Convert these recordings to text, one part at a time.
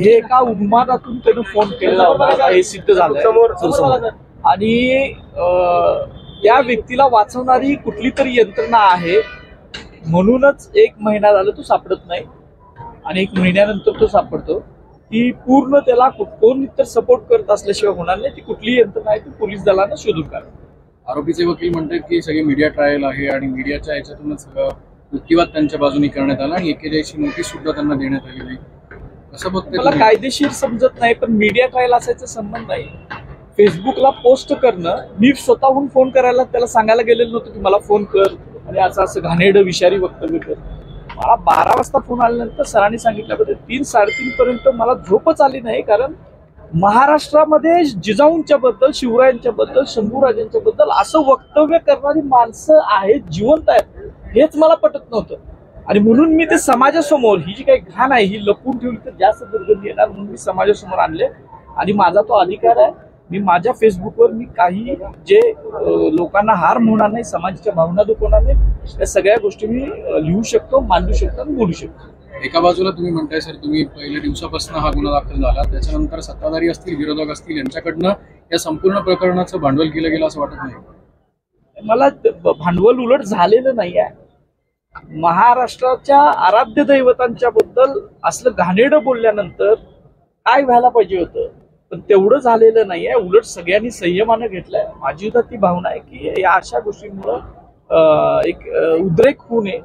हे एका उन्मादातून त्यानं फोन केलेला होता हे सिद्ध झालंय आणि त्या व्यक्तीला वाचवणारी कुठली तरी यंत्रणा आहे म्हणूनच 1 महिना झाला तो सापडत नाही आणि 1 महिन्यानंतर तो सापडतो. ती पूर्ण त्याला कोण इतर सपोर्ट करत असल्याशिवाय होणार नाही. ती कुठली यंत्रणा आहे ती पोलीस दलानं शोधून काढ. आरोपीचे वकील म्हणतात की सगळी मीडिया ट्रायल आहे आणि मीडियाच्या याच्यातूनच सगळं युक्तिवाद त्यांच्या बाजूनी करण्यात आला आणि एकेकाची नोटीस सुद्धा त्यांना देण्यात आली नाही. असं बघते मला कायदेशीर समजत नाही पण मीडिया ट्रायल असायचा संबंध नाही. फेसबुकला पोस्ट करणं मी स्वतःहून फोन करायला त्याला सांगायला गेलेलं नव्हतं की मला फोन कर आणि असं घाणेरडं विषारी वक्तव्य कर. मला 12 वाजता फोन आल्यानंतर सरांनी सांगितल्याबद्दल 3-3:30 पर्यंत मला झोपच आली नाही. कारण महाराष्ट्रामध्ये जिजाऊंच्या बद्दल शिवरायांच्या बद्दल शंभूराजांच्या बद्दल असं वक्तव्य करणारी माणसं आहेत जिवंत आहेत हेच मला पटत नव्हतं आणि म्हणून मी ते समाजासमोर ही जी काही घाण आहे ही लपून ठेवली तर जास्त दुर्गंधी येणार म्हणून मी समाजासमोर आणले आणि माझा तो अधिकार आहे. मी माझ्या फेसबुकवर मी काही जे लोकांना हार्म होणार नाही समाजाच्या भावना दुखवणार नाही त्या सगळ्या गोष्टी मी लिहू शकतो मांडू शकतो आणि बोलू शकतो. एका बाजूला तुम्ही म्हणताय सर तुम्ही पहिल्या दिवसापासून हा गुन्हा दाखल झाला त्याच्यानंतर सत्ताधारी असतील विरोधक असतील यांच्याकडनं या संपूर्ण प्रकरणाचं भांडवल केलं गेलं असं वाटत नाही? मला भांडवल उलट झालेलं नाही आहे. महाराष्ट्राच्या आराध्य दैवतांच्या बद्दल असलं घाणेरडं बोलल्यानंतर काय व्हायला पाहिजे होतं पण तेवढं झालेलं नाही आहे. उलट सगळ्यांनी संयमानं घेतलाय. माझी सुद्धा ती भावना आहे की या अशा गोष्टींमुळं एक उद्रेक होऊ नये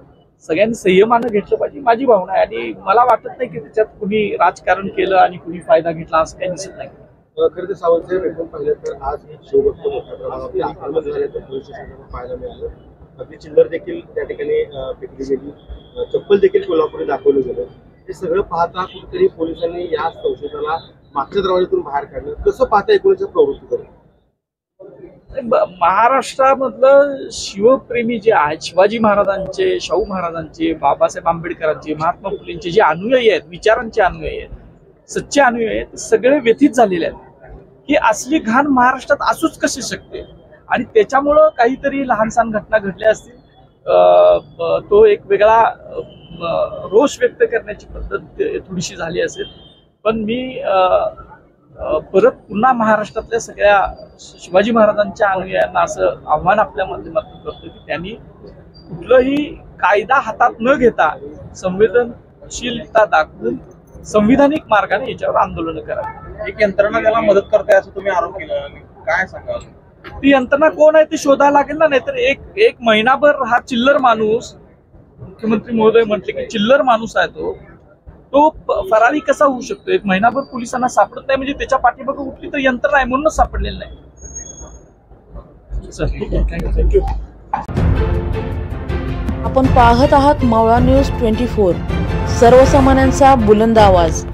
सगळ्यांनी संयमानं घेतलं पाहिजे माझी भावना आहे आणि मला वाटत नाही की त्याच्यात कुणी राजकारण केलं आणि कुणी फायदा घेतला असं काही दिसत नाही. खरं तर सावंतसाहेब एकदम पाहिलं तर आज शिवभक्त मोठ्या प्रमाणात आक्रमक झाल्याचं पोलीस स्टेशनला पाहायला मिळालं. अगदी चिल्लर देखील त्या ठिकाणी फेकली गेली चप्पल देखील कोल्हापुरी दाखवलं गेलं. हे सगळं पाहता कुठेतरी पोलिसांनी या संशोधनाला मागच्या दरवाजातून बाहेर काढलं कसं पाहता एकूणच्या प्रवृत्ती करेल? महाराष्ट्रामधलं शिवप्रेमी जे आहेत शिवाजी महाराजांचे शाहू महाराजांचे बाबासाहेब आंबेडकरांचे महात्मा फुलेंचे जे अनुयायी आहेत विचारांचे अनुयायी आहेत सच्चे अनुयायी आहेत सगळे व्यथित झालेले आहेत की असली घाण महाराष्ट्रात असूच कशी शकते आणि त्याच्यामुळं काहीतरी लहान सहान घटना घडल्या असतील तो एक वेगळा रोष व्यक्त करण्याची पद्धत थोडीशी झाली असेल पण मी परत पुन्हा महाराष्ट्रातल्या सगळ्या शिवाजी महाराजांच्या अनुयायांना असं आव्हान आपल्या माध्यमातून करतो की त्यांनी कुठलंही कायदा हातात न घेता संवेदनशीलता दाखवून संविधानिक मार्गाने याच्यावर आंदोलन करा. एक यंत्रणा त्याला मदत करते असं तुम्ही आरोप केला काय सांगा? ती यंत्रणा कोण आहे ते शोधायला लागेल ना. नाहीतर एक महिनाभर हा चिल्लर माणूस मुख्यमंत्री महोदय म्हटले की चिल्लर माणूस आहे तो फरारी कसा होऊ शकतो? 1 महिनाभर पोलिसांना सापडत नाही म्हणजे त्याच्या पाठीमागे कुठली तर यंत्रणा आहे म्हणूनच सापडलेलं नाही. थँक्यू. आपण पाहत आहात मावळा न्यूज 24 सर्वसामान्यांचा बुलंद आवाज.